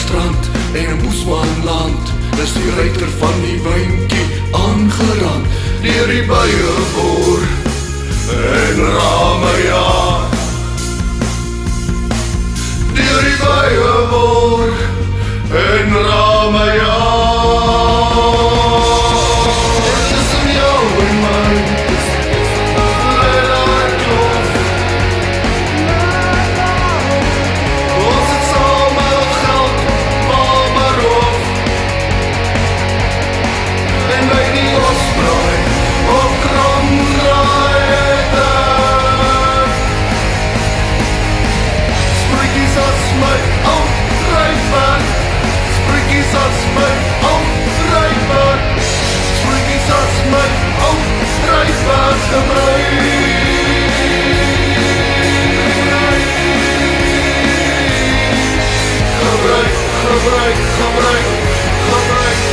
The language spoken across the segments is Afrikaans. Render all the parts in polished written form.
strand en 'n Moesmanland. Dis die ruiter van die wynkie aangerand deur die buie boor en rame jaar. Deur die buie boor en rame jaar. Tussen jou en my lê daar kloof. Ons het saam al geld, maar roof. En by die osbraai op Kromdraai daar. Spreekies as my ou dryfbaar. Spreekies as my ou dryfbaar. Spreekies as my ou dryfbaar gebruik.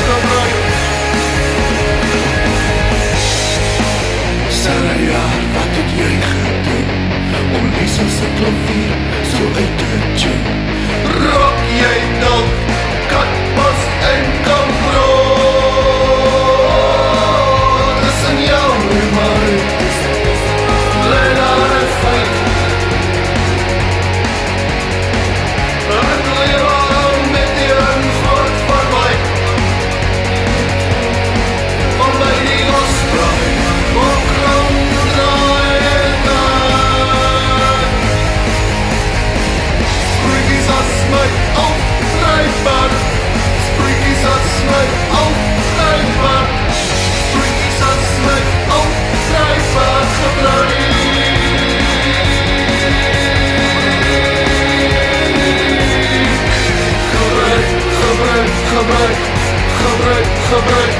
Gebruik. Sarah, ja, wat het jy gedoen om Lisa se klavier so uit te tune? Rock jy dan katpas en kamrood? Tussen jou en my lê daar 'n feit. Ek leef al met die antwoord van my. Van by die osbraai op Kromdraai daar. Spreekies as my ou dryfbaar. Spreekies as my ou dryfbaar. Spreekies as my ou dryfbaar gebruik. Gebruik.